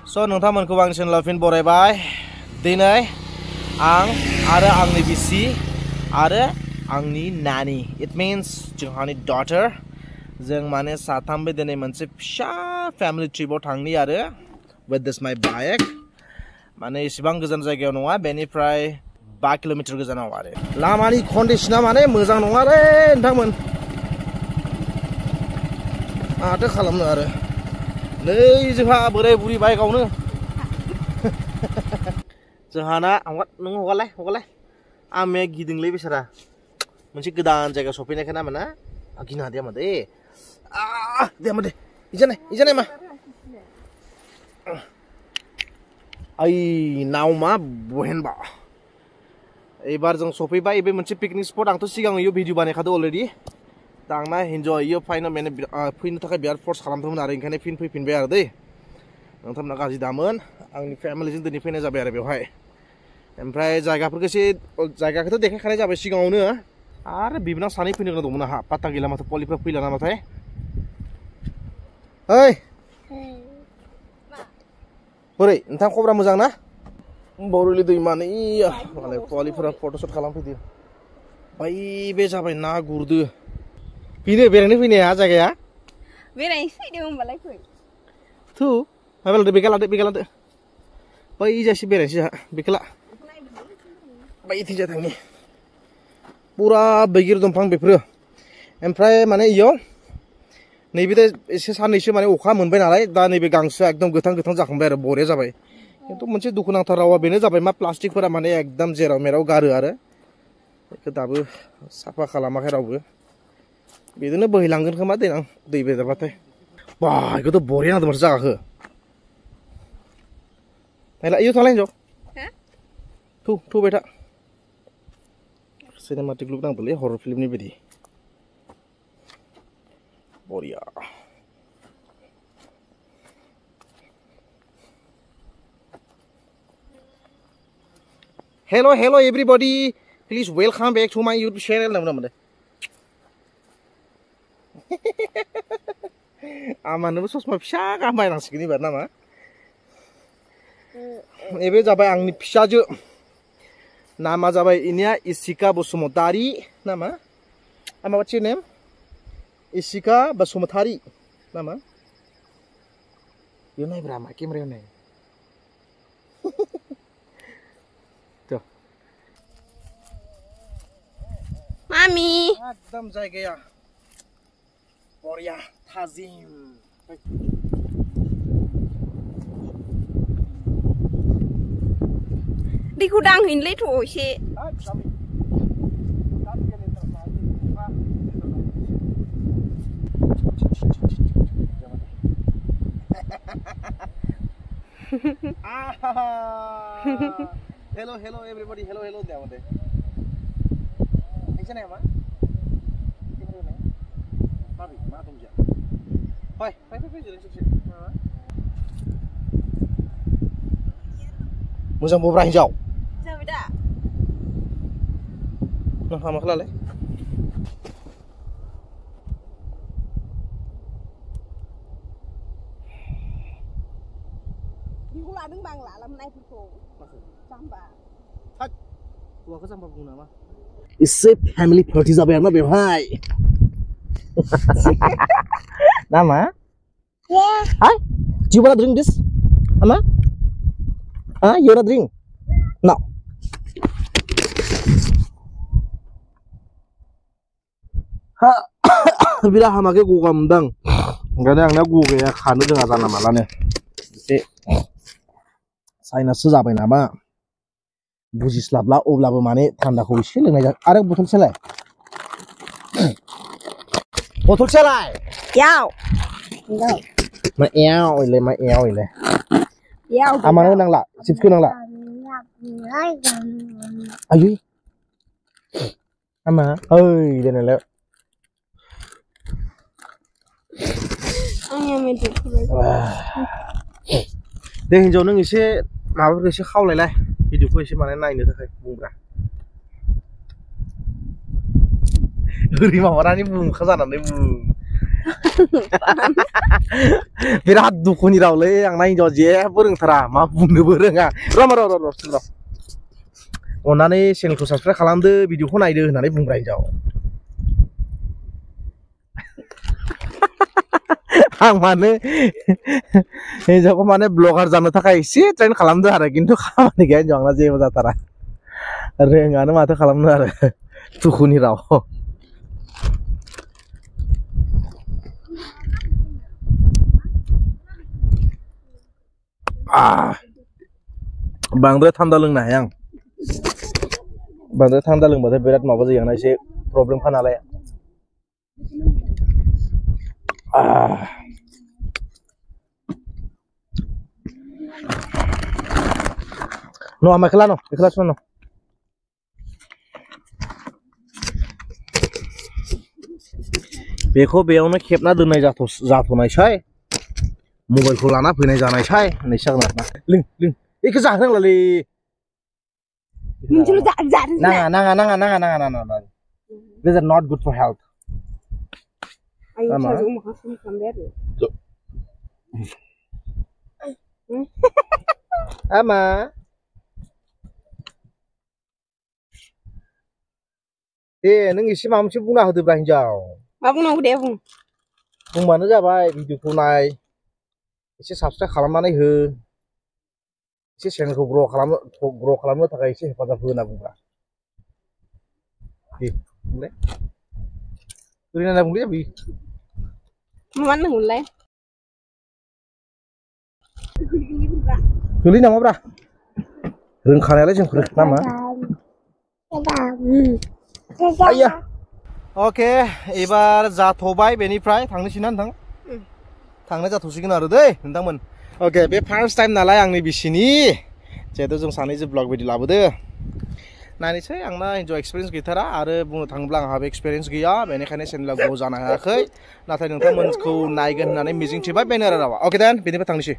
So नोंथांमोनखौ आं चेनेलाव fin बरायबाय दिनै आं आरो आंनि बिसि आरो आंनि नानी इट मीन्स जोंहानि डॉटर जों माने साथामबो दिनै मोनसे फिसा फेमिलि ट्रिपआव थांनि आरो with this my bike माने इसेबां गोजान जायगायाव नङा बेनिफ्राय 5 किलोमिटार गोजानाव आरो लामानि कन्डिशना माने मोजां नङा रे नोंथांमोन माथो खालामनो आरो नै जोंहा बोराय बुरि बाइकआवनो जोंहाना नों हगारलाय आमे गिदिंलै बेसारा मोनसे गोदान जायगा सफैनायखाय ना मोना गिनो हादिया मा दे दे इजानाय मा आई नाव मा बहेनबा एबार जों सफैबाय बे मोनसे पिकनिक स्पट आंथ' सिगां इयो भिडिअ बानायखादो अलरेडि दा आंना हिन्जाव इयो फाइनो माने फैनो थाखाय बिराद फर्स खालामदोंमोन आरो ओंखायनो फैफिनबाय आरो दै नोंथांमोना गाज्रि दामोन आंनि फेमिलिजों दिनै फैनाय जाबाय आरो बेवहाय ओमफ्राय जायगाखौथ' देखायखानाय जाबाय सिगाङावनो आरो बिबोनां सानै फैनो गोनां दंमोन आंहा पात्ता गैला माथो पलिफ्रा फैला नामाथाय ओइ बोरै नोंथां खबरा मोजां ना बर'लि दैमानि मालाय पलिफोरा फट'शट खालामफैदो बै बे जाबाय ना गुरदो बेरायनो फैनाया जायगाया बेरायनो फैदों होनबालाय फै थु माबालादो बेगा लादो बै जायसे बेरायनोसै जोंहा बेखौला बै थिंजा थांनि पुरा बैगिर दंफां बेफोरो ओमफ्राय माने इयाव नैबे एसे साननैसो माने अखा मोनबाय नालाय दा नैबे गांसोआ एकदम गोथां जाखांबाय आरो बरिया जाबाय खिन्थु मोनसे दुखुनांथाव रावा बेनो जाबाय मा प्लास्टिकफोरा माने एकदम जेराव मेराव गारो आरो बेखौ दाबो साफा खालामाखै रावबो बिदिनो बोहैलांगोन खोमा देनां दै बेराबाथाय बा बेखौथ' बरिया नांदों माथो जागाखौ नायला इयो थांलाय हिन्जाव थुबाय था सिनेमाटिक लुक नांदोंलै हरर फिल्मनि बायदि बरिया Hello everybody, please welcome back to my YouTube channel. Nama aman sosma फिसा गाहाम बायनांसिगोन एबार नामा एबे जाबाय आंनि फिसाजो नामा जाबाय इनिया इसिका बसुमतारी नामा and what's your name Isika Basumatari nama yo naik berapa kamera naik tuh Mami एकदम जायगाया बरिया थाजिम दैखौ दांहैनोलै थ' एसे hello everybody hello deh apa deh ini sana ya ma Mari, ma tunggu ya. Hoi, jalan sini. Mo장 bobrah hijau. Jawa dah. Nah, sama kelale. Dihula deng bang lah, lam naik itu. Sampah. Hah, gua ke sampah guna mah. इससे family party जाबे ना बे भाई Nama? Yeah. Hi. Do you wanna drink this? Ama? Huh? You wanna drink? No. Ha. Bila hamake gua mendang. Enggak ada gua ya khanu dengan sana malane. Eसे साइनासो जाबाय नामा बुजिस्लाबला अब्लाबो माने थान्दाखौ एसे लोंनाय जायो आरो बथलसेलाय Yaw. Ma eo ile. Yaw. Amano nang la, chips ko nang la. Ayuy. Ama, ơi, đây này lẹ. Đây hình nó sẽ nào cái sẽ khâu lại video của sẽ mà này nữa thôi bùng ra. Đi mà vào đây bùng khá giả là đây bùng. बिराद दुखुनि रावलै आंना हिनजावा जेबो रोंथारा मा बुंनोबो रोङा र' अननानै चेनेलखौ subscribe खालामदो भिडिअखौ नायदो होननानै बुंब्रा हिनजाव आं माने हिनजावखौ माने ब्लगार जानो थाखाय एसे ट्रेन खालामदो आरो खिन्थु खामानि गैया हिनजाव आंना जेबो जाथारा रोङानो माथो खालामनो आरो दुखुनि राव बांद्राय थान्दा लोंनो हाया आं बांद्राय थान्दा लोंबाथाय बिराद माबा जायो आंना एसे प्रब्लेमखा नालाय No, makela no, no. बेखौ बेयावनो खेबना दोननाय जाथ'नायसाय मबाइलखौ लाना फैनाय जानायसाय होननायसो जागोन आरोना लों बेखौ जाहोनांलालै नाङा These are not good for health Ama नों एसे माबा मोनसे बुंना होदोब्रा हिनजाव मा बुंनांगौ दे बुं बुंबानो जाबाय भिडिअखौ नाय एसे साबस्क्राइब खालामनानै हो एसे चेनेलखौ ग्र' खालामनो थाखाय एसे हेफाजाब हो होनना बुंब्रा दे बुंलाय ओरैनो होनना बुंलै जाबि मा होननांगौलाय गोलै नामाब्रा रोंखानायालाय जोंफोर नामा आया ओके एबार जाथ'बाय बेनिफ्राय थांनोसै ना नोंथां थांनाय जाथ'सिगोन आरो दै नोंथांमोन ओके बे फार्स्ट टाइम नालाय आंनि बिसिनि जिहेतु जों सानैजों ब्लग बायदि लाबोदो नायनोसै आंना हिनजाव एक्सपिरियेन्स गैथारा आरो बुंनो थाङोब्ला आंहाबो एक्सपिरियेन्स गैया बेनिखायनो चेनेला ग्र' जानो हायाखै नाथाय नोंथांमोनखौ नायगोन होननानै मिजिंथिबाय बेनो आरो रावा ओके देन बेनिफ्राय थांनोसै